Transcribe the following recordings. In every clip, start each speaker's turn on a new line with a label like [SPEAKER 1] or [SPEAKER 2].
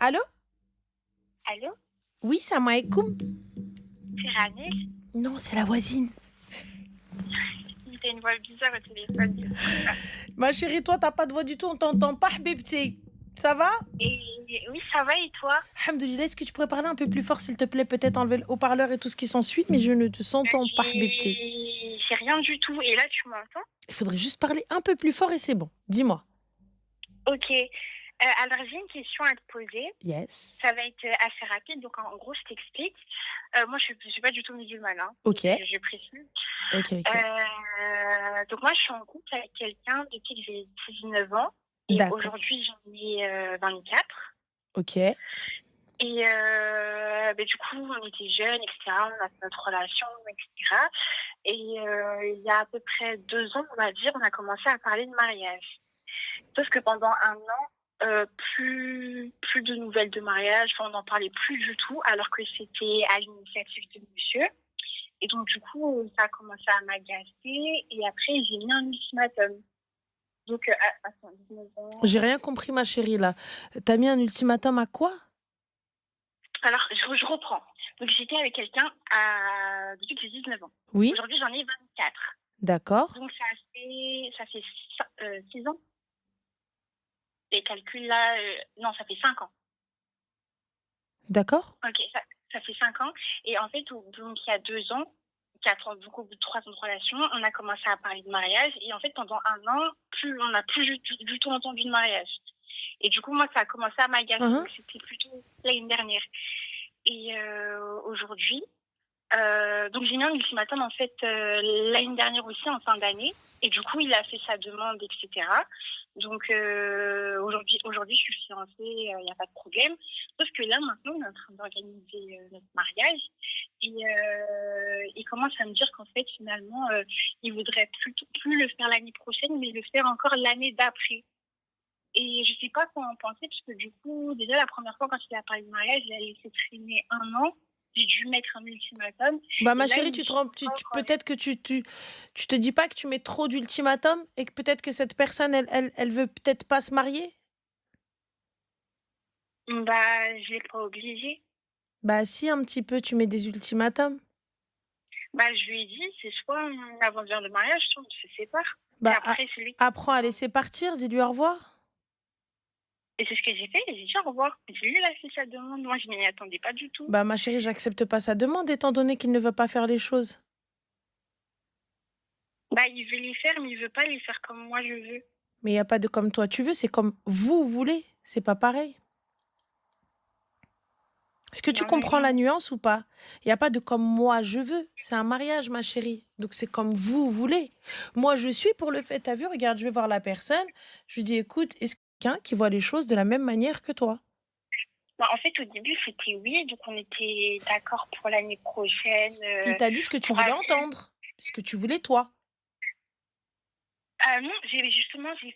[SPEAKER 1] Allô?
[SPEAKER 2] Allô?
[SPEAKER 1] Oui, salam alaikum.
[SPEAKER 2] C'est Ranel?
[SPEAKER 1] Non, c'est la voisine.
[SPEAKER 2] T'as une voix bizarre au téléphone, c'est pour ça.
[SPEAKER 1] Ma chérie, toi, t'as pas de voix du tout, on t'entend pas, bébé. Ça va?
[SPEAKER 2] Et oui, ça va et toi?
[SPEAKER 1] Alhamdoulilah, est-ce que tu pourrais parler un peu plus fort, s'il te plaît? Peut-être enlever le haut-parleur et tout ce qui s'ensuit, mais je ne te sens pas, bébé.
[SPEAKER 2] J'ai rien du tout. Et là, tu m'entends?
[SPEAKER 1] Il faudrait juste parler un peu plus fort et c'est bon. Dis-moi.
[SPEAKER 2] Ok. Alors, j'ai une question à te poser.
[SPEAKER 1] Yes.
[SPEAKER 2] Ça va être assez rapide. Donc, en gros, je t'explique. Moi, je suis pas du tout musulmane, hein. Donc,
[SPEAKER 1] Ok,
[SPEAKER 2] je précise.
[SPEAKER 1] ok.
[SPEAKER 2] Donc, moi, je suis en couple avec quelqu'un depuis que j'ai 19 ans. Et
[SPEAKER 1] D'accord.
[SPEAKER 2] aujourd'hui, j'en ai 24.
[SPEAKER 1] Ok.
[SPEAKER 2] Et du coup, on était jeunes, etc. On a fait notre relation, etc. Et il y a à peu près 2 ans, on va dire, on a commencé à parler de mariage. Sauf que pendant un an, plus de nouvelles de mariage, enfin, on n'en parlait plus du tout, alors que c'était à l'initiative de monsieur. Et donc, du coup, ça a commencé à m'agacer. Et après, j'ai mis un ultimatum. Donc, à 19 ans.
[SPEAKER 1] J'ai rien compris, ma chérie, là. T'as mis un ultimatum à quoi?
[SPEAKER 2] Alors, je reprends. Donc, j'étais avec quelqu'un depuis que j'ai 19 ans.
[SPEAKER 1] Oui,
[SPEAKER 2] Aujourd'hui, j'en ai 24.
[SPEAKER 1] d'accord.
[SPEAKER 2] Donc, ça fait 6 ans. Les calculs là, non, ça fait 5 ans.
[SPEAKER 1] D'accord?
[SPEAKER 2] Ok, ça fait 5 ans. Et en fait, donc, il y a 2 ans, 4 ans, donc au bout de 3 ans de relation, on a commencé à parler de mariage. Et en fait, pendant un an, on n'a plus du tout entendu de mariage. Et du coup, moi, ça a commencé à m'agacer.
[SPEAKER 1] Uhum.
[SPEAKER 2] Donc, c'était plutôt l'année dernière. Et aujourd'hui, donc j'ai mis un ultimatum en fait l'année dernière aussi en fin d'année et du coup il a fait sa demande, etc. Donc aujourd'hui je suis fiancée, il n'y a pas de problème. Sauf que là maintenant on est en train d'organiser notre mariage et il commence à me dire qu'en fait finalement il voudrait plus le faire l'année prochaine mais le faire encore l'année d'après. Et je sais pas quoi en penser, parce que du coup, déjà la première fois quand il a parlé de mariage, il a laissé traîner un an. J'ai dû mettre un ultimatum.
[SPEAKER 1] Bah,
[SPEAKER 2] Et
[SPEAKER 1] ma
[SPEAKER 2] là,
[SPEAKER 1] chérie,
[SPEAKER 2] il me dit encore,
[SPEAKER 1] peut-être que tu te dis pas que tu mets trop d'ultimatum et que peut-être que cette personne, elle veut peut-être pas se marier?
[SPEAKER 2] bah, je l'ai pas obligé.
[SPEAKER 1] Bah, si, un petit peu, tu mets des ultimatums.
[SPEAKER 2] Bah, je lui ai dit, c'est soit on avance vers le mariage, soit on se sépare. Et
[SPEAKER 1] Bah,
[SPEAKER 2] après, c'est lui qui
[SPEAKER 1] apprends à
[SPEAKER 2] prend.
[SPEAKER 1] laisser partir, dis-lui au revoir.
[SPEAKER 2] Et c'est ce que j'ai fait, j'ai dit au revoir. Lui, il a fait sa demande. Moi, je m'y attendais pas du tout.
[SPEAKER 1] Bah, ma chérie, j'accepte pas sa demande étant donné qu'il ne veut pas faire les choses.
[SPEAKER 2] Bah, il veut les faire, mais il veut pas les faire comme moi je veux.
[SPEAKER 1] Mais il y a pas de comme toi tu veux, c'est comme vous voulez. C'est pas pareil. Est-ce que tu
[SPEAKER 2] Non, mais
[SPEAKER 1] comprends la nuance ou pas? Il y a pas de comme moi je veux. C'est un mariage, ma chérie. Donc c'est comme vous voulez. Moi, je suis pour le fait. T'as vu, regarde, je vais voir la personne. Je lui dis, écoute, est-ce qu'il y a quelqu'un qui voit les choses de la même manière que toi?
[SPEAKER 2] bah, en fait, au début, c'était oui, donc on était d'accord pour l'année prochaine,
[SPEAKER 1] Il t'a dit ce que tu
[SPEAKER 2] pour
[SPEAKER 1] voulais
[SPEAKER 2] avril.
[SPEAKER 1] entendre. Ce que tu voulais, toi.
[SPEAKER 2] Non, j'ai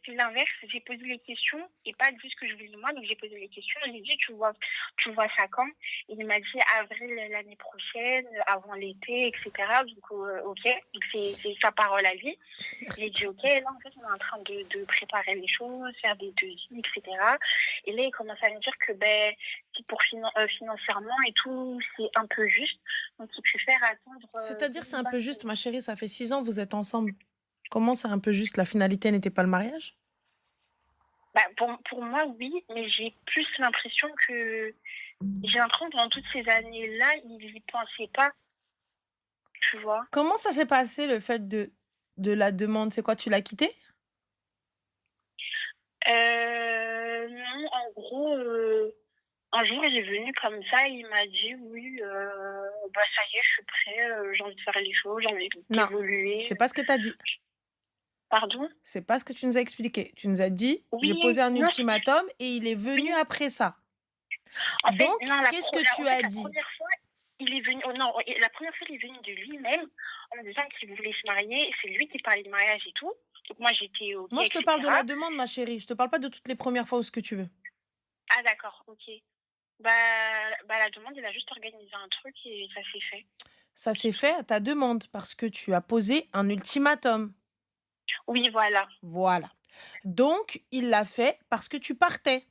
[SPEAKER 2] fait l'inverse. J'ai posé les questions et pas dit ce que je voulais de moi. Donc, j'ai posé les questions. Je lui ai dit, tu vois ça quand? Et il m'a dit avril l'année prochaine, avant l'été, etc. Donc, ok. Donc, c'est sa parole à lui. J'ai
[SPEAKER 1] Merci.
[SPEAKER 2] dit, ok. Et là, en fait, on est en train de préparer les choses, faire des devis, etc. Et là, il commence à me dire que, ben, si pour financièrement et tout, c'est un peu juste. Donc, il préfère attendre
[SPEAKER 1] C'est-à-dire, c'est un peu
[SPEAKER 2] 2025.
[SPEAKER 1] juste, ma chérie, ça fait 6 ans, vous êtes ensemble. Comment c'est un peu juste? La finalité n'était pas le mariage?
[SPEAKER 2] Bah, pour moi, oui, mais j'ai l'impression que pendant toutes ces années-là, il n'y pensait pas, tu vois.
[SPEAKER 1] Comment ça s'est passé, le fait de la demande? C'est quoi, tu l'as quitté?
[SPEAKER 2] Non, en gros, un jour, il est venu comme ça, il m'a dit, oui, bah ça y est, je suis prêt, j'ai envie de faire les choses, j'ai envie
[SPEAKER 1] Non,
[SPEAKER 2] d'évoluer.
[SPEAKER 1] c'est pas ce que t'as dit.
[SPEAKER 2] Pardon?
[SPEAKER 1] C'est pas ce que tu nous as expliqué. Tu nous as dit, j'ai posé
[SPEAKER 2] Oui,
[SPEAKER 1] un
[SPEAKER 2] non,
[SPEAKER 1] ultimatum et il est venu
[SPEAKER 2] oui.
[SPEAKER 1] après ça.
[SPEAKER 2] En fait,
[SPEAKER 1] Donc,
[SPEAKER 2] non,
[SPEAKER 1] qu'est-ce que tu
[SPEAKER 2] en fait,
[SPEAKER 1] as
[SPEAKER 2] la
[SPEAKER 1] dit?
[SPEAKER 2] première fois, il est venu, oh non, la première fois, il est venu de lui-même en me disant qu'il voulait se marier. C'est lui qui parlait de mariage et tout. Donc moi, j'étais OK,
[SPEAKER 1] Moi, je te parle de la
[SPEAKER 2] etc.
[SPEAKER 1] demande, ma chérie. Je te parle pas de toutes les premières fois ou ce que tu veux.
[SPEAKER 2] Ah d'accord, OK. Bah, la demande, il a juste organisé un truc et ça s'est fait.
[SPEAKER 1] Ça s'est
[SPEAKER 2] C'est
[SPEAKER 1] fait
[SPEAKER 2] tout.
[SPEAKER 1] à ta demande parce que tu as posé un ultimatum.
[SPEAKER 2] Oui, voilà.
[SPEAKER 1] Voilà. Donc, il l'a fait parce que tu partais.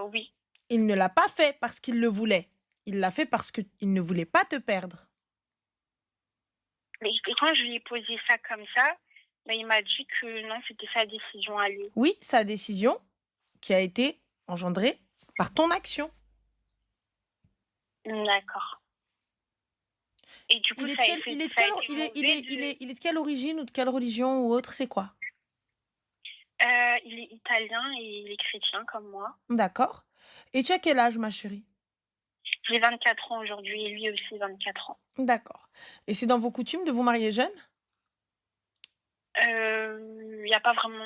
[SPEAKER 2] Oui.
[SPEAKER 1] Il ne l'a pas fait parce qu'il le voulait. Il l'a fait parce qu'il ne voulait pas te perdre.
[SPEAKER 2] Mais quand je lui ai posé ça comme ça, bah, il m'a dit que non, c'était sa décision à lui.
[SPEAKER 1] Oui, sa décision qui a été engendrée par ton action.
[SPEAKER 2] D'accord. Et du coup,
[SPEAKER 1] Il est de
[SPEAKER 2] ça a
[SPEAKER 1] quelle,
[SPEAKER 2] été
[SPEAKER 1] il est de
[SPEAKER 2] ça a
[SPEAKER 1] quelle,
[SPEAKER 2] été
[SPEAKER 1] il est, il
[SPEAKER 2] mauvais
[SPEAKER 1] est, il
[SPEAKER 2] de
[SPEAKER 1] est, il est de quelle origine ou de quelle religion ou autre, c'est quoi?
[SPEAKER 2] il est italien et il est chrétien comme moi.
[SPEAKER 1] D'accord. Et tu as quel âge, ma chérie?
[SPEAKER 2] J'ai 24 ans aujourd'hui et lui aussi 24 ans.
[SPEAKER 1] D'accord. Et c'est dans vos coutumes de vous marier jeune?
[SPEAKER 2] Il y a pas vraiment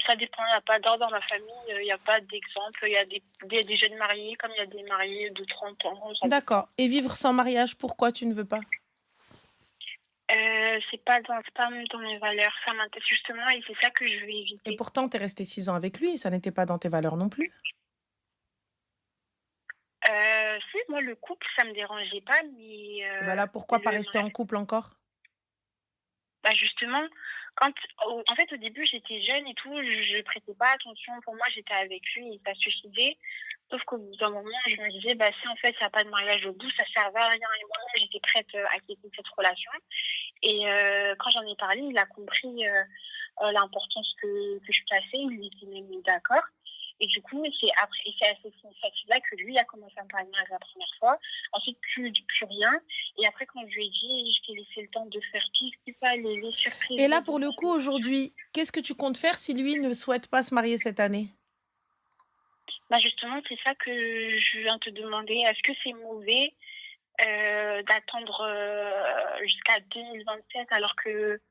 [SPEAKER 2] ça dépend, il y a pas d'ordre dans ma famille, il y a pas d'exemple. Il y a des jeunes mariés comme il y a des mariés de 30 ans, ça dépend.
[SPEAKER 1] D'accord. Et vivre sans mariage, pourquoi tu ne veux pas?
[SPEAKER 2] C'est pas dans mes valeurs, ça m'intéresse justement et c'est ça que je veux
[SPEAKER 1] Et
[SPEAKER 2] éviter.
[SPEAKER 1] pourtant, tu es resté 6 ans avec lui, ça n'était pas dans tes valeurs non plus.
[SPEAKER 2] Si, moi le couple ça me dérangeait pas, mais
[SPEAKER 1] Et ben là, pourquoi pas
[SPEAKER 2] le
[SPEAKER 1] rester en couple encore?
[SPEAKER 2] bah, justement, en fait, au début, j'étais jeune et tout, je prêtais pas attention. Pour moi, j'étais avec lui et ça suffisait. Sauf qu'au bout d'un moment, je me disais, bah, si en fait, il y a pas de mariage au bout, ça servait à rien. Et moi, j'étais prête à quitter cette relation. Et quand j'en ai parlé, il a compris l'importance que je plaçais. Il était même d'accord. Et du coup, c'est à cette initiative-là que lui a commencé à me parler la première fois. Ensuite, plus rien. Et après, quand je lui ai dit, je t'ai laissé le temps de faire tout ce qu'il fallait, les surprises,
[SPEAKER 1] Et
[SPEAKER 2] les
[SPEAKER 1] là, pour le coup,
[SPEAKER 2] demandes.
[SPEAKER 1] aujourd'hui, qu'est-ce que tu comptes faire si lui ne souhaite pas se marier cette année?
[SPEAKER 2] Bah justement, c'est ça que je viens te demander. Est-ce que c'est mauvais d'attendre jusqu'à 2027 alors que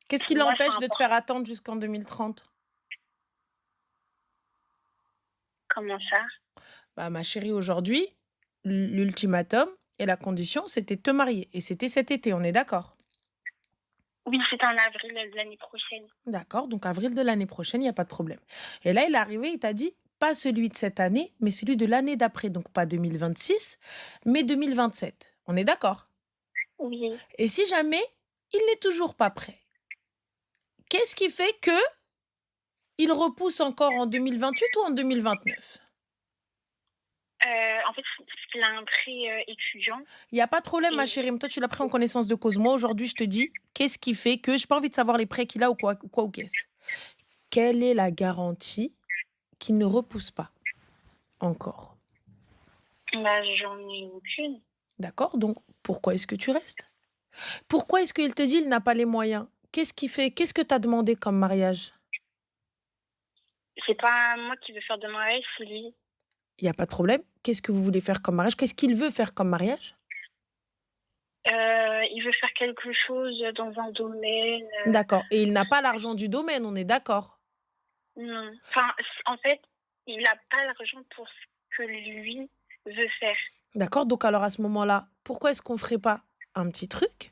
[SPEAKER 1] Qu'est-ce qui
[SPEAKER 2] pour moi, c'est
[SPEAKER 1] l'empêche de te faire
[SPEAKER 2] important?
[SPEAKER 1] attendre jusqu'en 2030?
[SPEAKER 2] Comment ça?
[SPEAKER 1] Bah, ma chérie, aujourd'hui, l'ultimatum et la condition, c'était de te marier. Et c'était cet été, on est d'accord?
[SPEAKER 2] Oui, c'est en avril de l'année prochaine.
[SPEAKER 1] D'accord, donc avril de l'année prochaine, il y a pas de problème. Et là, il est arrivé, il t'a dit, pas celui de cette année, mais celui de l'année d'après, donc pas 2026, mais 2027. On est d'accord?
[SPEAKER 2] Oui.
[SPEAKER 1] Et si jamais il n'est toujours pas prêt, qu'est-ce qui fait que il repousse encore en 2028 ou en 2029?
[SPEAKER 2] En fait, il a un prêt étudiant
[SPEAKER 1] Il y a pas de problème, ma
[SPEAKER 2] et
[SPEAKER 1] chérie, mais toi, tu l'as pris en connaissance de cause. Moi, aujourd'hui, je te dis, qu'est-ce qui fait que j'ai pas envie de savoir les prêts qu'il a ou quoi ou qu'est-ce? Quelle est la garantie qu'il ne repousse pas encore?
[SPEAKER 2] bah, j'en ai aucune.
[SPEAKER 1] D'accord? Donc, pourquoi est-ce que tu restes? Pourquoi est-ce qu'il te dit il n'a pas les moyens? Qu'est-ce qui fait? Qu'est-ce que tu as demandé comme mariage?
[SPEAKER 2] C'est pas moi qui veux faire de mariage, c'est lui.
[SPEAKER 1] Il y a pas de problème. Qu'est-ce que vous voulez faire comme mariage? Qu'est-ce qu'il veut faire comme mariage?
[SPEAKER 2] Il veut faire quelque chose dans un domaine.
[SPEAKER 1] D'accord. Et il n'a pas l'argent du domaine, on est d'accord?
[SPEAKER 2] Non. Enfin, en fait, il a pas l'argent pour ce que lui veut faire.
[SPEAKER 1] D'accord. Donc, alors à ce moment-là, pourquoi est-ce qu'on ferait pas un petit truc?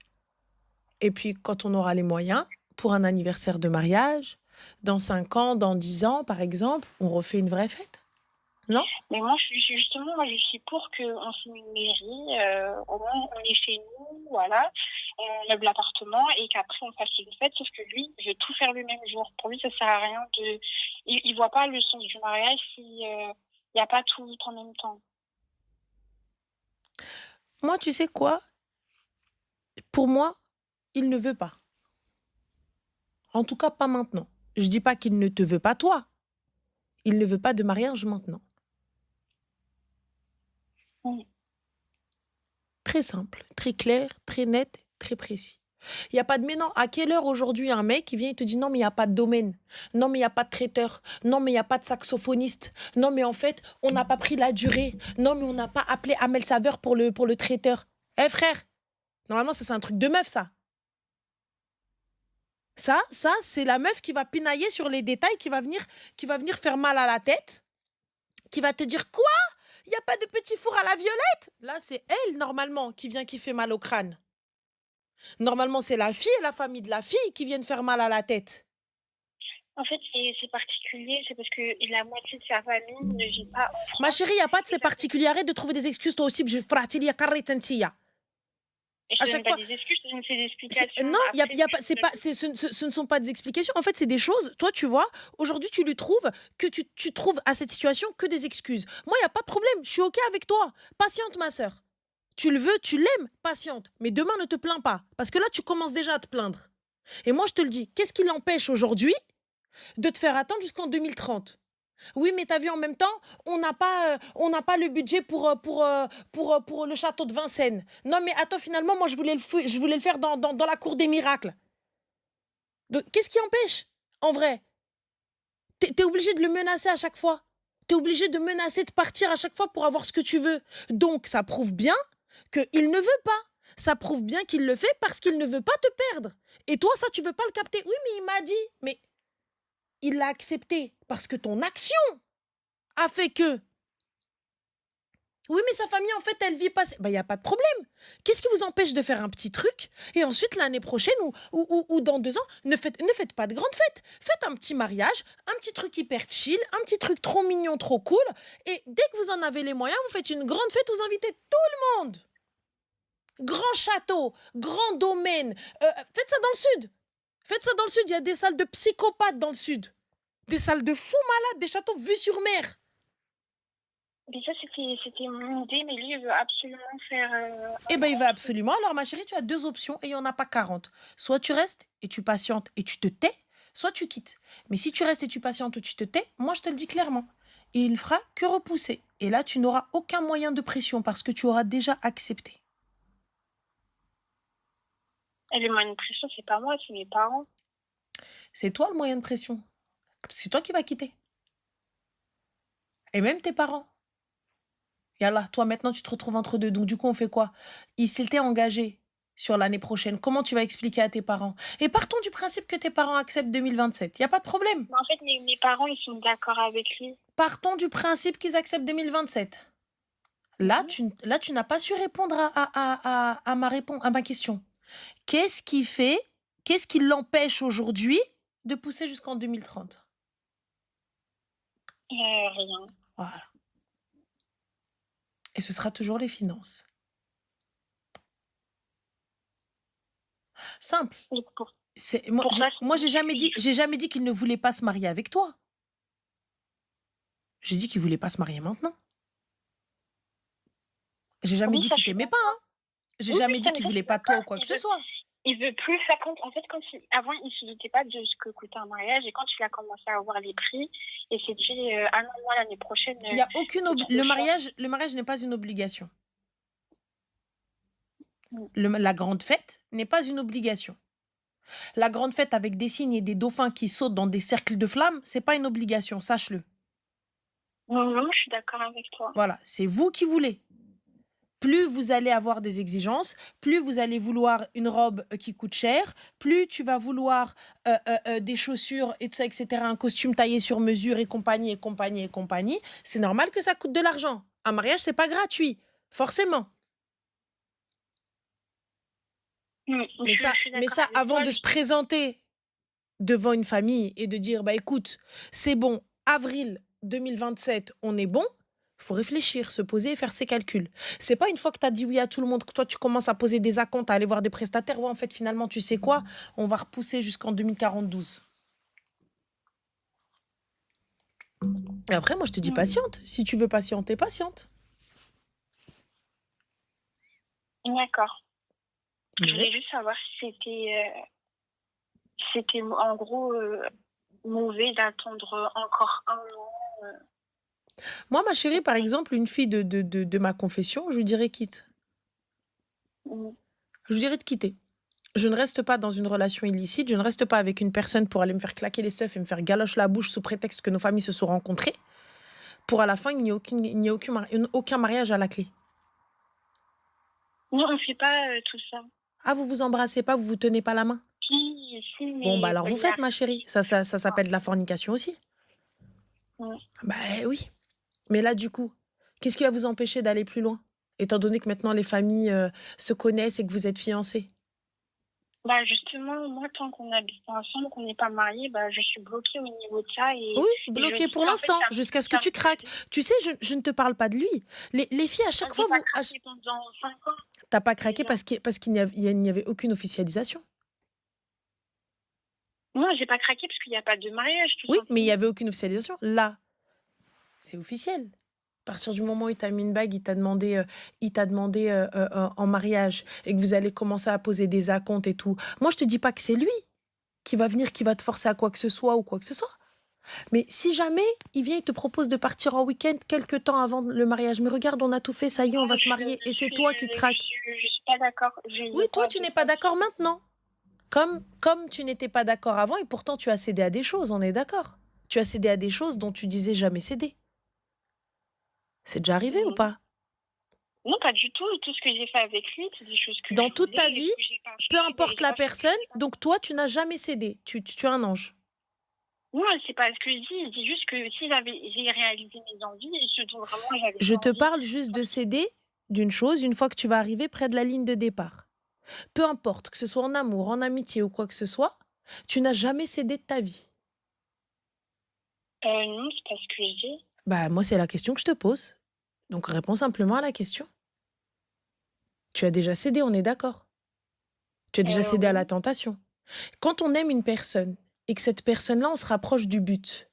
[SPEAKER 1] Et puis, quand on aura les moyens, pour un anniversaire de mariage, dans 5 ans, dans 10 ans, par exemple, on refait une vraie fête? Non?
[SPEAKER 2] Mais moi, moi, je suis pour qu'on signe une mairie, au moins on est chez nous, voilà, on meuble l'appartement et qu'après on fasse une fête, sauf que lui, il veut tout faire le même jour. Pour lui, ça sert à rien de il voit pas le sens du mariage si, il y a pas tout en même temps.
[SPEAKER 1] Moi, tu sais quoi? Pour moi, il ne veut pas. En tout cas, pas maintenant. Je dis pas qu'il ne te veut pas toi. Il ne veut pas de mariage maintenant.
[SPEAKER 2] Mmh.
[SPEAKER 1] Très simple, très clair, très net, très précis. Il y a pas de mais non, à quelle heure aujourd'hui un mec qui vient et te dit non mais il y a pas de domaine, non mais il y a pas de traiteur, non mais il y a pas de saxophoniste, non mais en fait on n'a pas pris la durée, non mais on n'a pas appelé Amel Saveur pour le traiteur. Eh frère, normalement ça c'est un truc de meuf ça. Ça c'est la meuf qui va pinailler sur les détails, qui va venir faire mal à la tête, qui va te dire quoi? Il y a pas de petit four à la violette? Là c'est elle normalement qui fait mal au crâne. Normalement, c'est la fille et la famille de la fille qui viennent faire mal à la tête.
[SPEAKER 2] En fait, c'est particulier, c'est parce que la moitié de sa famille ne vit pas en
[SPEAKER 1] Ma
[SPEAKER 2] France
[SPEAKER 1] chérie, il n'y a pas de
[SPEAKER 2] et
[SPEAKER 1] ces particuliers. Arrête de trouver des excuses, toi aussi. Je fratelli, carre tentilla.
[SPEAKER 2] Et je
[SPEAKER 1] À
[SPEAKER 2] te donne
[SPEAKER 1] chaque
[SPEAKER 2] pas
[SPEAKER 1] fois.
[SPEAKER 2] des excuses, je te donne des explications.
[SPEAKER 1] Non,
[SPEAKER 2] Après,
[SPEAKER 1] y a pas,
[SPEAKER 2] tu
[SPEAKER 1] c'est
[SPEAKER 2] me
[SPEAKER 1] pas,
[SPEAKER 2] donnes
[SPEAKER 1] ce ne sont pas des explications. En fait, c'est des choses. Toi, tu vois, aujourd'hui, tu lui trouves que tu trouves à cette situation que des excuses. Moi, il n'y a pas de problème. Je suis OK avec toi. Patiente, ma sœur. Tu le veux, tu l'aimes, patiente. Mais demain, ne te plains pas. Parce que là, tu commences déjà à te plaindre. Et moi, je te le dis, qu'est-ce qui l'empêche aujourd'hui de te faire attendre jusqu'en 2030? Oui, mais t'as vu, en même temps, on n'a pas le budget pour le château de Vincennes. Non, mais attends, finalement, moi, je voulais le faire dans la cour des miracles. Qu'est-ce qui empêche? En vrai, t'es obligé de le menacer à chaque fois. T'es obligé de menacer de partir à chaque fois pour avoir ce que tu veux. Donc, ça prouve bien qu'il ne veut pas. Ça prouve bien qu'il le fait parce qu'il ne veut pas te perdre. Et toi, ça, tu veux pas le capter. Oui, mais il m'a dit. Mais il l'a accepté parce que ton action a fait que. Oui, mais sa famille, en fait, elle vit pas. Il n'y a pas de problème. Qu'est-ce qui vous empêche de faire un petit truc et ensuite, l'année prochaine ou dans 2 ans, ne faites pas de grandes fêtes. Faites un petit mariage, un petit truc hyper chill, un petit truc trop mignon, trop cool. Et dès que vous en avez les moyens, vous faites une grande fête, vous invitez tout le monde. Grand château, grand domaine. Faites ça dans le sud. Faites ça dans le sud. Il y a des salles de psychopathes dans le sud. Des salles de fous malades, des châteaux vus sur mer.
[SPEAKER 2] Mais ça, c'était mon idée, mais lui, il veut absolument faire
[SPEAKER 1] Eh
[SPEAKER 2] un
[SPEAKER 1] ben, il
[SPEAKER 2] grand
[SPEAKER 1] va
[SPEAKER 2] truc.
[SPEAKER 1] absolument. Alors, ma chérie, tu as 2 options et il n'y en a pas 40. Soit tu restes et tu patientes et tu te tais, soit tu quittes. Mais si tu restes et tu patientes ou tu te tais, moi, je te le dis clairement, il fera que repousser. Et là, tu n'auras aucun moyen de pression parce que tu auras déjà accepté.
[SPEAKER 2] Et le moyen de pression, c'est pas moi, c'est mes parents.
[SPEAKER 1] C'est toi le moyen de pression. C'est toi qui vas quitter. Et même tes parents. Et là, toi, maintenant, tu te retrouves entre deux. Donc, du coup, on fait quoi? Il s'était engagé sur l'année prochaine. Comment tu vas expliquer à tes parents? Et partons du principe que tes parents acceptent 2027. Il n'y a pas de problème.
[SPEAKER 2] Mais en fait, mes parents, ils sont d'accord avec lui.
[SPEAKER 1] Partons du principe qu'ils acceptent 2027. Là, tu n'as pas su répondre à ma question. Qu'est-ce qui l'empêche aujourd'hui de pousser jusqu'en 2030?
[SPEAKER 2] Rien.
[SPEAKER 1] Voilà. Et ce sera toujours les finances. Simple.
[SPEAKER 2] Et pour
[SPEAKER 1] Moi,
[SPEAKER 2] c'est
[SPEAKER 1] j'ai jamais dit qu'il ne voulait pas se marier avec toi. J'ai dit qu'il voulait pas se marier maintenant. J'ai jamais
[SPEAKER 2] oui,
[SPEAKER 1] dit
[SPEAKER 2] ça,
[SPEAKER 1] qu'il
[SPEAKER 2] je suis
[SPEAKER 1] t'aimait pas,
[SPEAKER 2] d'accord.
[SPEAKER 1] hein. J'ai
[SPEAKER 2] Oui,
[SPEAKER 1] jamais dit
[SPEAKER 2] ça, mais
[SPEAKER 1] qu'il
[SPEAKER 2] ça, je
[SPEAKER 1] voulait
[SPEAKER 2] suis
[SPEAKER 1] pas toi ou
[SPEAKER 2] d'accord.
[SPEAKER 1] quoi que ce soit.
[SPEAKER 2] Il veut plus faire compte. En fait, avant, il se doutait pas de ce que coûtait un mariage. Et quand il a commencé à avoir les prix, et s'est dit, ah non, moi, l'année prochaine,
[SPEAKER 1] Il y a aucune
[SPEAKER 2] c'est trop cher.
[SPEAKER 1] le mariage n'est pas une obligation.
[SPEAKER 2] Mm.
[SPEAKER 1] La grande fête n'est pas une obligation. La grande fête avec des cygnes et des dauphins qui sautent dans des cercles de flammes, c'est pas une obligation, sache-le.
[SPEAKER 2] Non, non, je suis d'accord avec toi.
[SPEAKER 1] Voilà, c'est vous qui voulez. Plus vous allez avoir des exigences, plus vous allez vouloir une robe qui coûte cher, plus tu vas vouloir des chaussures et tout ça, etc., un costume taillé sur mesure et compagnie, et compagnie, et compagnie. C'est normal que ça coûte de l'argent. Un mariage, c'est pas gratuit, forcément. Mais
[SPEAKER 2] Je suis d'accord
[SPEAKER 1] ça,
[SPEAKER 2] avec
[SPEAKER 1] avant
[SPEAKER 2] toi.
[SPEAKER 1] de se présenter devant une famille et de dire, bah écoute, c'est bon, avril 2027, on est bon, il faut réfléchir, se poser et faire ses calculs. C'est pas une fois que tu as dit oui à tout le monde que toi, tu commences à poser des acomptes, à aller voir des prestataires. Ouais, en fait, finalement, tu sais quoi? On va repousser jusqu'en 2042. Et après, moi, je te dis
[SPEAKER 2] Mm.
[SPEAKER 1] patiente. Si tu veux patienter, patiente.
[SPEAKER 2] D'accord. Je
[SPEAKER 1] Mais
[SPEAKER 2] voulais juste savoir si c'était en gros mauvais d'attendre encore un an.
[SPEAKER 1] moi, ma chérie, par exemple, une fille de ma confession, je lui dirais quitte.
[SPEAKER 2] Mm.
[SPEAKER 1] Je lui dirais de quitter. Je ne reste pas dans une relation illicite, je ne reste pas avec une personne pour aller me faire claquer les seufs et me faire galoche la bouche sous prétexte que nos familles se sont rencontrées, pour à la fin, il n'y ait aucun mariage à la clé.
[SPEAKER 2] Non, on ne fait pas tout ça.
[SPEAKER 1] Ah, vous vous embrassez pas, vous vous tenez pas la main?
[SPEAKER 2] Si,
[SPEAKER 1] Bon, bah
[SPEAKER 2] mais
[SPEAKER 1] alors vous
[SPEAKER 2] il
[SPEAKER 1] faites, ma
[SPEAKER 2] arrive.
[SPEAKER 1] chérie. Ça s'appelle de la fornication aussi.
[SPEAKER 2] Mm.
[SPEAKER 1] Bah oui. Mais là, du coup, qu'est-ce qui va vous empêcher d'aller plus loin? Étant donné que maintenant les familles se connaissent et que vous êtes fiancés.
[SPEAKER 2] Bah justement, moi, tant qu'on habite ensemble, qu'on n'est pas mariés, bah, je suis bloquée au niveau de ça.
[SPEAKER 1] Oui,
[SPEAKER 2] Et je
[SPEAKER 1] bloqué
[SPEAKER 2] dis,
[SPEAKER 1] pour
[SPEAKER 2] en fait,
[SPEAKER 1] l'instant, jusqu'à ce que
[SPEAKER 2] ça
[SPEAKER 1] tu
[SPEAKER 2] me
[SPEAKER 1] craques.
[SPEAKER 2] fait.
[SPEAKER 1] Tu sais, je ne te parle pas de lui. Les filles, à chaque
[SPEAKER 2] J'ai
[SPEAKER 1] fois,
[SPEAKER 2] pas craqué pendant 5 ans.
[SPEAKER 1] T'as pas
[SPEAKER 2] c'est
[SPEAKER 1] craqué
[SPEAKER 2] bien.
[SPEAKER 1] parce qu'il n'y avait aucune officialisation.
[SPEAKER 2] Non, j'ai pas craqué parce qu'il y a pas de mariage, tout
[SPEAKER 1] Oui, mais il y
[SPEAKER 2] simplement.
[SPEAKER 1] avait aucune officialisation. Là, c'est officiel. À partir du moment où il t'a mis une bague, il t'a demandé en mariage et que vous allez commencer à poser des acomptes et tout. Moi, je te dis pas que c'est lui qui va venir, qui va te forcer à quoi que ce soit ou quoi que ce soit. Mais si jamais il vient, il te propose de partir en week-end quelques temps avant le mariage. Mais regarde, on a tout fait, ça y est, on
[SPEAKER 2] Non,
[SPEAKER 1] va se marier. Et c'est toi qui craques.
[SPEAKER 2] je suis pas d'accord.
[SPEAKER 1] Oui,
[SPEAKER 2] Je
[SPEAKER 1] toi,
[SPEAKER 2] crois
[SPEAKER 1] tu
[SPEAKER 2] de
[SPEAKER 1] n'es
[SPEAKER 2] ça
[SPEAKER 1] pas d'accord maintenant. Comme tu n'étais pas d'accord avant et pourtant tu as cédé à des choses, on est d'accord. Tu as cédé à des choses dont tu disais jamais céder. C'est déjà arrivé ou
[SPEAKER 2] non.
[SPEAKER 1] pas?
[SPEAKER 2] Non, pas du tout. Tout ce que j'ai fait avec lui, c'est des choses que
[SPEAKER 1] Dans
[SPEAKER 2] je
[SPEAKER 1] toute ta
[SPEAKER 2] voulais,
[SPEAKER 1] vie,
[SPEAKER 2] j'ai pas
[SPEAKER 1] peu
[SPEAKER 2] j'ai
[SPEAKER 1] importe la
[SPEAKER 2] pas fait ce que
[SPEAKER 1] personne,
[SPEAKER 2] j'ai pas.
[SPEAKER 1] donc toi, tu n'as jamais cédé. Tu es un ange.
[SPEAKER 2] Non, c'est pas ce que je dis juste que si j'ai réalisé mes envies et ce dont vraiment j'avais
[SPEAKER 1] Je te
[SPEAKER 2] envie,
[SPEAKER 1] parle juste de
[SPEAKER 2] comme
[SPEAKER 1] céder d'une chose une fois que tu vas arriver près de la ligne de départ. Peu importe, que ce soit en amour, en amitié ou quoi que ce soit, tu n'as jamais cédé de ta vie.
[SPEAKER 2] non, c'est pas ce que je dis.
[SPEAKER 1] Bah, moi, c'est la question que je te pose. Donc, réponds simplement à la question. Tu as déjà cédé, on est d'accord. Tu as déjà cédé à la
[SPEAKER 2] Oui.
[SPEAKER 1] tentation. Quand on aime une personne et que cette personne-là, on se rapproche du but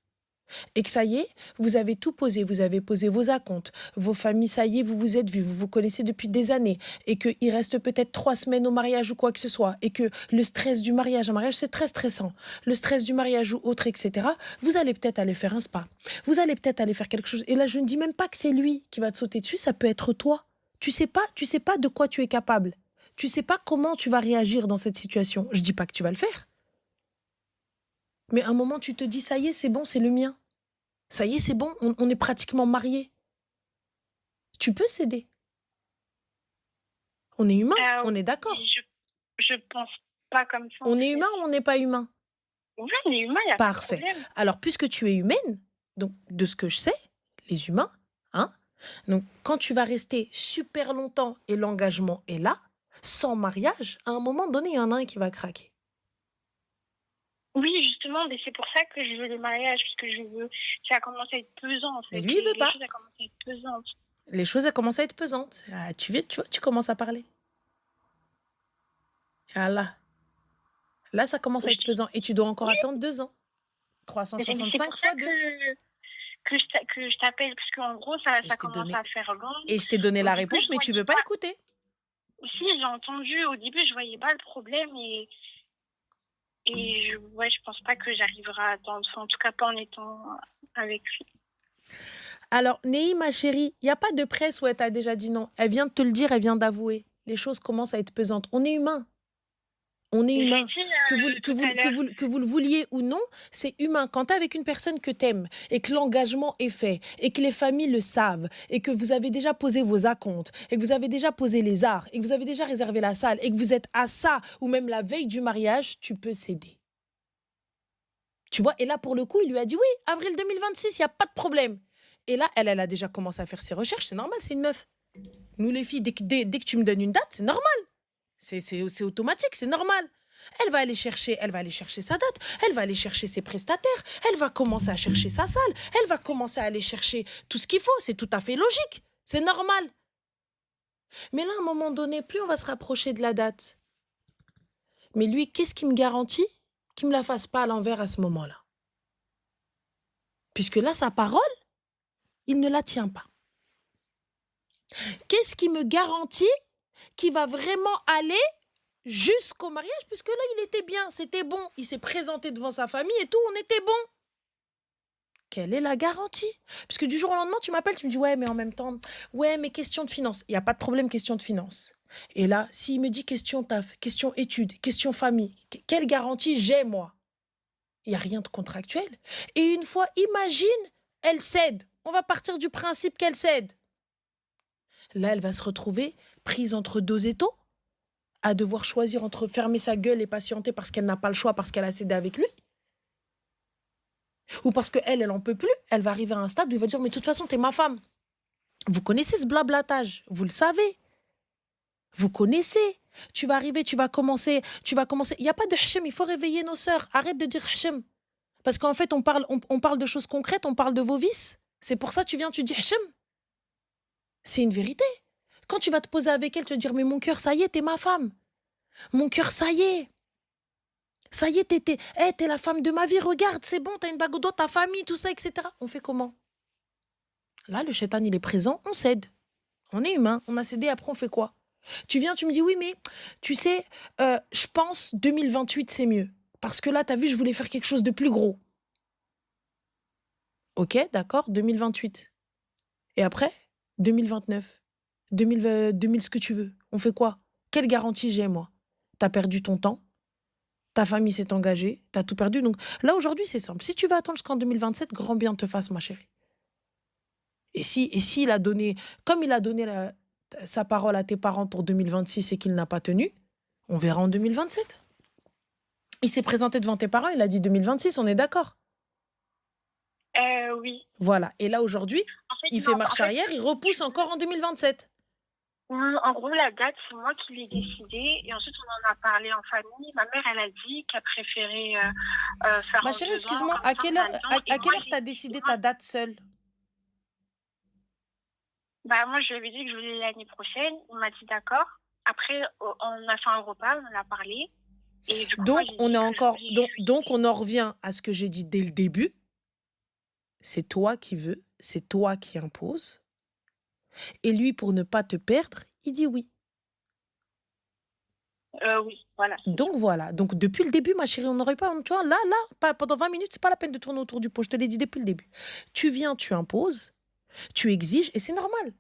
[SPEAKER 1] et que ça y est, vous avez tout posé, vous avez posé vos acomptes, vos familles, ça y est, vous vous êtes vus, vous vous connaissez depuis des années et qu'il reste peut-être 3 semaines au mariage ou quoi que ce soit et que le stress du mariage, un mariage c'est très stressant, le stress du mariage ou autre, etc., vous allez peut-être aller faire un spa, vous allez peut-être aller faire quelque chose. Et là, je ne dis même pas que c'est lui qui va te sauter dessus, ça peut être toi. Tu sais pas de quoi tu es capable. Tu sais pas comment tu vas réagir dans cette situation. Je dis pas que tu vas le faire. Mais à un moment, tu te dis, ça y est, c'est bon, c'est le mien. Ça y est, c'est bon, on est pratiquement mariés. Tu peux céder. On est humain, on est
[SPEAKER 2] Oui,
[SPEAKER 1] d'accord.
[SPEAKER 2] je pense pas comme ça, en
[SPEAKER 1] On est
[SPEAKER 2] fait.
[SPEAKER 1] humain ou on n'est pas humain?
[SPEAKER 2] Oui, on est humain, il y a pas de
[SPEAKER 1] Parfait.
[SPEAKER 2] problème.
[SPEAKER 1] Alors, puisque tu es humaine, donc de ce que je sais, les humains, hein, donc quand tu vas rester super longtemps et l'engagement est là, sans mariage, à un moment donné, il y en a un qui va craquer.
[SPEAKER 2] Oui, justement, mais c'est pour ça que je veux le mariage, parce que je veux ça commence à être pesant, en
[SPEAKER 1] Mais
[SPEAKER 2] fait.
[SPEAKER 1] lui, il veut
[SPEAKER 2] Les
[SPEAKER 1] pas.
[SPEAKER 2] choses, elles commencent à être pesantes.
[SPEAKER 1] Les choses, elles commencent à être pesantes. Ah, tu vois, tu commences à parler. Ah là, ça commence à être pesant. Et tu dois encore
[SPEAKER 2] Oui,
[SPEAKER 1] attendre 2 ans.
[SPEAKER 2] c'est pour
[SPEAKER 1] 365
[SPEAKER 2] ça
[SPEAKER 1] fois 2.
[SPEAKER 2] que je t'appelle, parce qu'en gros,
[SPEAKER 1] Et
[SPEAKER 2] ça
[SPEAKER 1] je t'ai
[SPEAKER 2] commence
[SPEAKER 1] donné
[SPEAKER 2] à faire long.
[SPEAKER 1] Et je t'ai donné
[SPEAKER 2] Au
[SPEAKER 1] la
[SPEAKER 2] début,
[SPEAKER 1] réponse,
[SPEAKER 2] je
[SPEAKER 1] mais tu
[SPEAKER 2] voyais
[SPEAKER 1] veux pas
[SPEAKER 2] pas.
[SPEAKER 1] écouter.
[SPEAKER 2] Si, j'ai entendu. Au début, je voyais pas le problème et ouais, je pense pas que j'arriverai à attendre. Enfin, en tout cas, pas en étant avec lui.
[SPEAKER 1] Alors, Néhi, ma chérie, il n'y a pas de presse où elle t'a déjà dit non. Elle vient de te le dire, elle vient d'avouer. Les choses commencent à être pesantes. On est humain. On est
[SPEAKER 2] Et j'ai
[SPEAKER 1] humain.
[SPEAKER 2] dit
[SPEAKER 1] Que
[SPEAKER 2] tout à l'heure.
[SPEAKER 1] vous le vouliez ou non, c'est humain. Quand tu es avec une personne que tu aimes et que l'engagement est fait et que les familles le savent et que vous avez déjà posé vos acomptes et que vous avez déjà posé les arts et que vous avez déjà réservé la salle et que vous êtes à ça ou même la veille du mariage, tu peux céder. Tu vois, et là, pour le coup, il lui a dit oui, avril 2026, il n'y a pas de problème. Et là, elle a déjà commencé à faire ses recherches, c'est normal, c'est une meuf. Nous, les filles, dès que tu me donnes une date, c'est normal. C'est automatique, c'est normal. Elle va aller chercher sa date, elle va aller chercher ses prestataires, elle va commencer à chercher sa salle, elle va commencer à aller chercher tout ce qu'il faut, c'est tout à fait logique, c'est normal. Mais là, à un moment donné, plus on va se rapprocher de la date. Mais lui, qu'est-ce qui me garantit qu'il me la fasse pas à l'envers à ce moment-là? Puisque là, sa parole, il ne la tient pas. Qu'est-ce qui me garantit qu'il va vraiment aller jusqu'au mariage? Puisque là, il était bien, c'était bon. Il s'est présenté devant sa famille et tout, on était bon. Quelle est la garantie? Puisque du jour au lendemain, tu m'appelles, tu me dis, ouais, mais en même temps, ouais, mais question de finance. Il n'y a pas de problème, question de finance. Et là, s'il me dit question taf, question études, question famille, quelle garantie j'ai, moi? Il n'y a rien de contractuel. Et une fois, imagine, elle cède. On va partir du principe qu'elle cède. Là, elle va se retrouver prise entre deux étaux, à devoir choisir entre fermer sa gueule et patienter parce qu'elle n'a pas le choix, parce qu'elle a cédé avec lui, ou parce qu'elle, elle en peut plus. Elle va arriver à un stade où il va dire, mais de toute façon, t'es ma femme. Vous connaissez ce blablatage, vous le savez. Vous connaissez. Tu vas arriver, tu vas commencer. Il n'y a pas de hachem, il faut réveiller nos sœurs. Arrête de dire hachem. Parce qu'en fait, on parle de choses concrètes, on parle de vos vices. C'est pour ça que tu viens, tu dis hachem. C'est une vérité. Quand tu vas te poser avec elle, tu vas te dire, mais mon cœur, ça y est, t'es ma femme. Mon cœur, ça y est. Ça y est, t'es la femme de ma vie, regarde, c'est bon, t'as une bague au doigt, ta famille, tout ça, etc. On fait comment? Là, le shaitan, il est présent, on cède. On est humain, on a cédé, après on fait quoi? Tu viens, tu me dis, oui, mais tu sais, je pense 2028, c'est mieux. Parce que là, t'as vu, je voulais faire quelque chose de plus gros. Ok, d'accord, 2028. Et après, 2029, 2000, ce que tu veux. On fait quoi? Quelle garantie j'ai, moi? T'as perdu ton temps, ta famille s'est engagée, t'as tout perdu. Donc là, aujourd'hui, c'est simple. Si tu veux attendre jusqu'en 2027, grand bien te fasse, ma chérie. Et s'il a donné, comme il a donné sa parole à tes parents pour 2026 et qu'il n'a pas tenu, on verra en 2027. Il s'est présenté devant tes parents, il a dit 2026, on est d'accord?
[SPEAKER 2] Oui.
[SPEAKER 1] Voilà. Et là, aujourd'hui,
[SPEAKER 2] En fait,
[SPEAKER 1] il
[SPEAKER 2] non,
[SPEAKER 1] fait
[SPEAKER 2] en
[SPEAKER 1] marche
[SPEAKER 2] fait,
[SPEAKER 1] arrière, il
[SPEAKER 2] si tu
[SPEAKER 1] repousse
[SPEAKER 2] veux,
[SPEAKER 1] encore en 2027.
[SPEAKER 2] en gros, la date, c'est moi qui l'ai décidée. Et ensuite, on en a parlé en famille. Ma mère, elle a dit qu'elle préférait faire
[SPEAKER 1] Ma
[SPEAKER 2] en
[SPEAKER 1] chérie,
[SPEAKER 2] 2 ans,
[SPEAKER 1] excuse-moi,
[SPEAKER 2] comme ça, on a le temps.
[SPEAKER 1] à
[SPEAKER 2] Et
[SPEAKER 1] quelle
[SPEAKER 2] moi,
[SPEAKER 1] heure t'as
[SPEAKER 2] et
[SPEAKER 1] décidé
[SPEAKER 2] moi,
[SPEAKER 1] ta date seule?
[SPEAKER 2] bah, moi, je lui avais dit que je voulais l'année prochaine. Il m'a dit d'accord. Après, on a fait un repas, on en a parlé. Et du coup, moi,
[SPEAKER 1] Donc,
[SPEAKER 2] j'ai
[SPEAKER 1] on est
[SPEAKER 2] dit que je
[SPEAKER 1] encore,
[SPEAKER 2] voulais
[SPEAKER 1] donc,
[SPEAKER 2] juillet.
[SPEAKER 1] on en revient à ce que j'ai dit dès le début. C'est toi qui veux, c'est toi qui imposes. Et lui, pour ne pas te perdre, il dit oui.
[SPEAKER 2] Oui, voilà, c'est ça.
[SPEAKER 1] Donc voilà. Donc depuis le début, ma chérie, on n'aurait pas, tu vois, là, pas, pendant 20 minutes, c'est pas la peine de tourner autour du pot. Je te l'ai dit depuis le début. Tu viens, tu imposes, tu exiges, et c'est normal.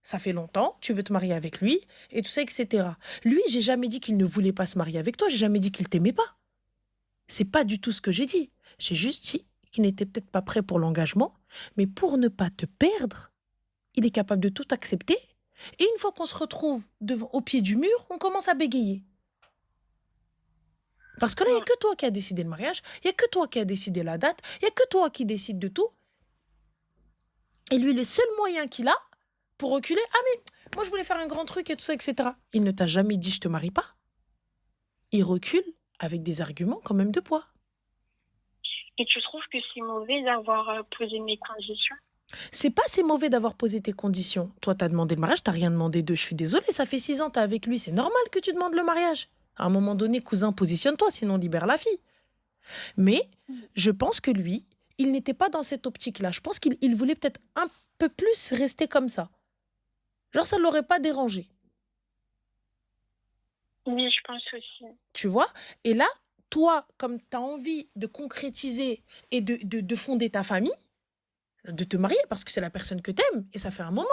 [SPEAKER 1] Ça fait longtemps, tu veux te marier avec lui, et tout ça, etc. Lui, j'ai jamais dit qu'il ne voulait pas se marier avec toi, j'ai jamais dit qu'il t'aimait pas. C'est pas du tout ce que j'ai dit. J'ai juste dit qu'il n'était peut-être pas prêt pour l'engagement, mais pour ne pas te perdre, il est capable de tout accepter. Et une fois qu'on se retrouve au pied du mur, on commence à bégayer. Parce que là, il n'y a
[SPEAKER 2] Mm.
[SPEAKER 1] que toi qui as décidé le mariage, il n'y a que toi qui as décidé la date, il n'y a que toi qui décide de tout. Et lui, le seul moyen qu'il a pour reculer, ah mais moi je voulais faire un grand truc et tout ça, etc. Il ne t'a jamais dit je te marie pas. Il recule avec des arguments quand même de poids.
[SPEAKER 2] Et tu trouves que c'est mauvais d'avoir posé mes conditions?
[SPEAKER 1] C'est pas si mauvais d'avoir posé tes conditions. Toi, t'as demandé le mariage, t'as rien demandé d'eux. Je suis désolée, ça fait 6 ans, t'es avec lui. C'est normal que tu demandes le mariage. À un moment donné, cousin, positionne-toi, sinon libère la fille. Mais
[SPEAKER 2] Mm.
[SPEAKER 1] je pense que lui, il n'était pas dans cette optique-là. Je pense qu'il voulait peut-être un peu plus rester comme ça. Genre, ça ne l'aurait pas dérangé.
[SPEAKER 2] Oui, je pense aussi.
[SPEAKER 1] Tu vois? Et là, toi, comme tu as envie de concrétiser et de fonder ta famille, de te marier parce que c'est la personne que t'aimes et ça fait un moment.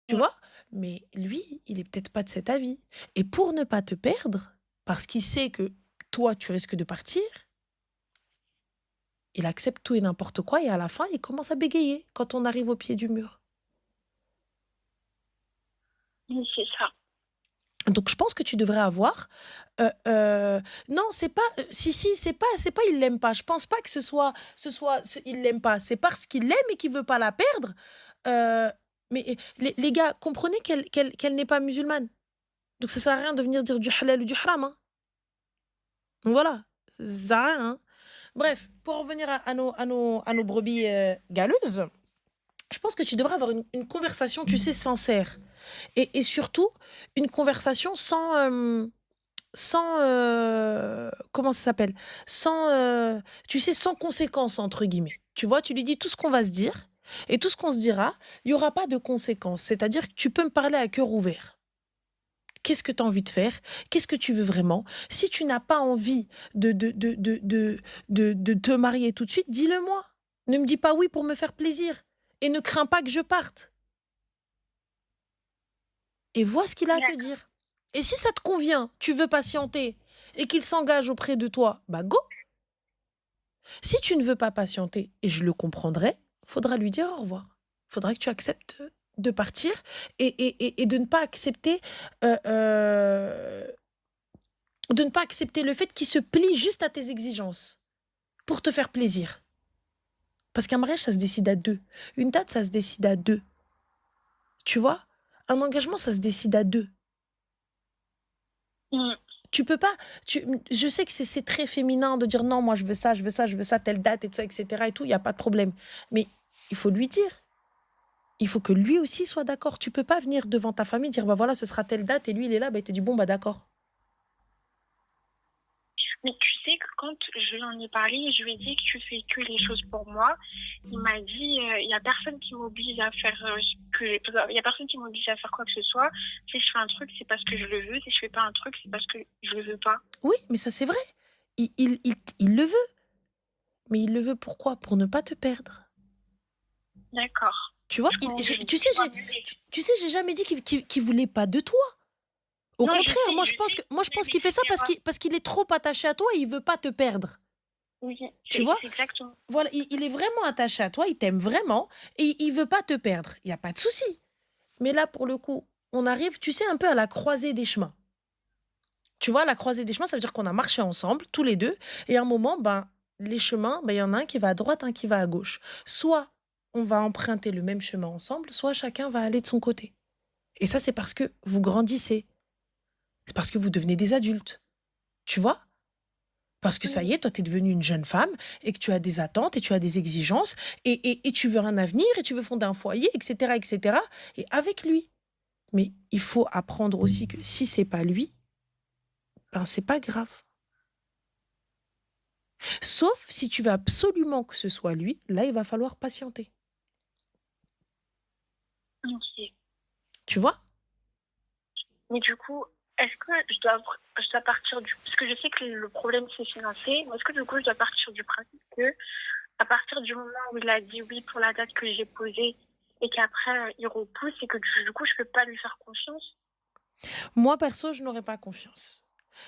[SPEAKER 1] tu vois? Mais lui, il est peut-être pas de cet avis. Et pour ne pas te perdre, parce qu'il sait que toi, tu risques de partir, il accepte tout et n'importe quoi et à la fin, il commence à bégayer quand on arrive au pied du mur.
[SPEAKER 2] Oui, c'est ça.
[SPEAKER 1] Donc je pense que tu devrais avoir, non, c'est pas, si, c'est pas il l'aime pas. Je pense pas que ce soit il l'aime pas. C'est parce qu'il l'aime et qu'il veut pas la perdre. Heu, mais les gars, comprenez qu'elle n'est pas musulmane. Donc ça sert à rien de venir dire du halal ou du haram, hein. Donc voilà, ça sert à rien, hein. Bref, pour revenir à nos brebis, galeuses, je pense que tu devrais avoir une conversation, tu sais, sincère et surtout une conversation sans, comment ça s'appelle? Sans, tu sais, «sans conséquences» entre guillemets. Tu vois? Tu lui dis tout ce qu'on va se dire et tout ce qu'on se dira, il y aura pas de conséquences. C'est-à-dire que tu peux me parler à cœur ouvert. Qu'est-ce que tu as envie de faire? Qu'est-ce que tu veux vraiment? Si tu n'as pas envie de te marier tout de suite, dis-le-moi. Ne me dis pas oui pour me faire plaisir et ne crains pas que je parte et vois ce qu'il a à te
[SPEAKER 2] D'accord.
[SPEAKER 1] dire. Et si ça te convient, tu veux patienter et qu'il s'engage auprès de toi, bah go! Si tu ne veux pas patienter, et je le comprendrai, faudra lui dire au revoir. Faudra que tu acceptes de partir et de ne pas accepter, heu heu, de ne pas accepter le fait qu'il se plie juste à tes exigences, pour te faire plaisir. Parce qu'un mariage, ça se décide à 2. Une date, ça se décide à 2. Tu vois? Un engagement, ça se décide à 2.
[SPEAKER 2] Mm.
[SPEAKER 1] Tu peux pas je sais que c'est très féminin de dire: «Non, moi je veux ça, je veux ça, je veux ça, telle date et tout ça et cetera et tout», il y a pas de problème. Mais il faut lui dire. Il faut que lui aussi soit d'accord. Tu peux pas venir devant ta famille dire: «Bah, voilà, ce sera telle date» et lui, il est là, bah, il te dit: «Bon, bah, d'accord».
[SPEAKER 2] Mais tu sais que quand je lui en ai parlé, je lui ai dit que tu fais que les choses pour moi. Il m'a dit, il y a personne qui m'oblige à faire il y a personne qui m'oblige à faire quoi que ce soit. Si je fais un truc, c'est parce que je le veux. Si je fais pas un truc, c'est parce que je le veux pas.
[SPEAKER 1] Oui, mais ça, c'est vrai. Il le veut, mais il le veut pourquoi? Pour ne pas te perdre.
[SPEAKER 2] D'accord.
[SPEAKER 1] Tu vois?
[SPEAKER 2] Je comprends mieux.
[SPEAKER 1] Tu sais,
[SPEAKER 2] Je vois mieux.
[SPEAKER 1] j'ai jamais dit qu'il voulait pas de toi. Au
[SPEAKER 2] Non,
[SPEAKER 1] contraire, moi, je
[SPEAKER 2] mais
[SPEAKER 1] pense qu'il fait ça parce qu'il est trop attaché à toi et il veut pas te perdre.
[SPEAKER 2] oui,
[SPEAKER 1] Tu vois?
[SPEAKER 2] c'est exactement.
[SPEAKER 1] Voilà, il est vraiment attaché à toi, il t'aime vraiment et il veut pas te perdre. Il y a pas de souci. Mais là, pour le coup, on arrive, tu sais, un peu à la croisée des chemins. Tu vois, la croisée des chemins, ça veut dire qu'on a marché ensemble, tous les 2 et à un moment, ben, les chemins, ben, il y en a un qui va à droite, un qui va à gauche. Soit on va emprunter le même chemin ensemble, soit chacun va aller de son côté. Et ça, c'est parce que vous grandissez. C'est parce que vous devenez des adultes. Tu vois? Parce que ça y
[SPEAKER 2] Oui.
[SPEAKER 1] est, toi, tu es devenue une jeune femme et que tu as des attentes et tu as des exigences et tu veux un avenir et tu veux fonder un foyer et cetera et cetera et avec lui. Mais il faut apprendre aussi que si c'est pas lui, ben, c'est pas grave. Sauf si tu veux absolument que ce soit lui, là, il va falloir patienter.
[SPEAKER 2] Ok.
[SPEAKER 1] Tu vois?
[SPEAKER 2] Mais du coup, est-ce que je dois partir du... Parce que je sais que le problème, c'est financier. Mais est-ce que du coup, je dois partir du principe que, à partir du moment où il a dit oui pour la date que j'ai posée et qu'après, il repousse et que du coup, je peux pas lui faire confiance?
[SPEAKER 1] Moi, perso, je n'aurais pas confiance.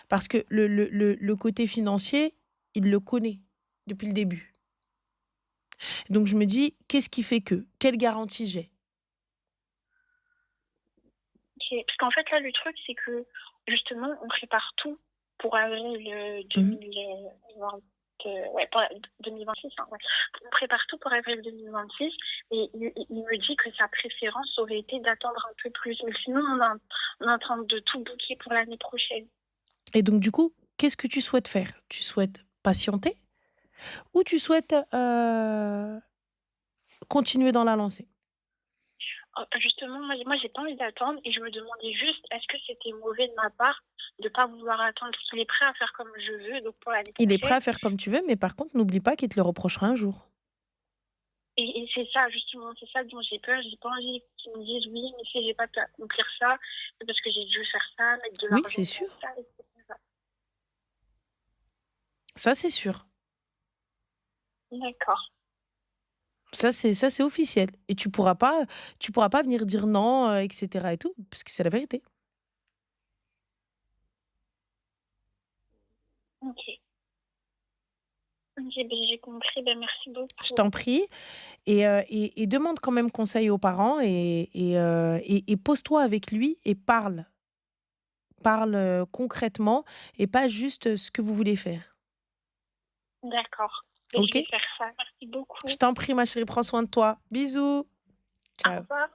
[SPEAKER 1] Parce que le côté financier, il le connaît depuis le début. Donc je me dis: «Qu'est-ce qui fait que? Quelle garantie j'ai?»
[SPEAKER 2] Ok. Parce qu'en fait, là, le truc, c'est que justement, on prépare tout pour avril
[SPEAKER 1] Mmh.
[SPEAKER 2] 2020. Ouais, pour 2026, hein, ouais. On prépare tout pour avril 2026 et il me dit que sa préférence aurait été d'attendre un peu plus. Mais sinon, on est en train de tout booker pour l'année prochaine.
[SPEAKER 1] Et donc du coup, qu'est-ce que tu souhaites faire? Tu souhaites patienter ou tu souhaites, continuer dans la lancée?
[SPEAKER 2] Justement, moi j'ai pas envie d'attendre et je me demandais juste, est-ce que c'était mauvais de ma part de pas vouloir attendre? Parce qu'il est prêt à faire comme je veux, donc pour l'année
[SPEAKER 1] Il est prêt
[SPEAKER 2] prochaine.
[SPEAKER 1] à faire comme tu veux, mais par contre, n'oublie pas qu'il te le reprochera un jour.
[SPEAKER 2] Et c'est ça, justement, c'est ça dont j'ai peur. J'ai pas envie qu'ils me disent oui, mais si j'ai pas pu accomplir ça, c'est parce que j'ai dû faire ça, mettre de
[SPEAKER 1] Oui,
[SPEAKER 2] l'argent
[SPEAKER 1] c'est
[SPEAKER 2] dans
[SPEAKER 1] sûr.
[SPEAKER 2] ça, etc.
[SPEAKER 1] Ça, c'est sûr.
[SPEAKER 2] D'accord.
[SPEAKER 1] Ça, c'est officiel et tu pourras pas venir dire non, et cetera et tout, parce que c'est la vérité.
[SPEAKER 2] OK. OK, beh, j'ai compris. Ben merci
[SPEAKER 1] Je
[SPEAKER 2] beaucoup,
[SPEAKER 1] t'en
[SPEAKER 2] hein.
[SPEAKER 1] prie et demande quand même conseil aux parents et pose-toi avec lui et parle. Parle, concrètement et pas juste, ce que vous voulez faire.
[SPEAKER 2] D'accord. Beh, je vais
[SPEAKER 1] OK?
[SPEAKER 2] faire ça. Merci
[SPEAKER 1] Je
[SPEAKER 2] beaucoup.
[SPEAKER 1] t'en prie ma chérie, prends soin de toi. Bisous.
[SPEAKER 2] Au
[SPEAKER 1] Ciao.
[SPEAKER 2] revoir.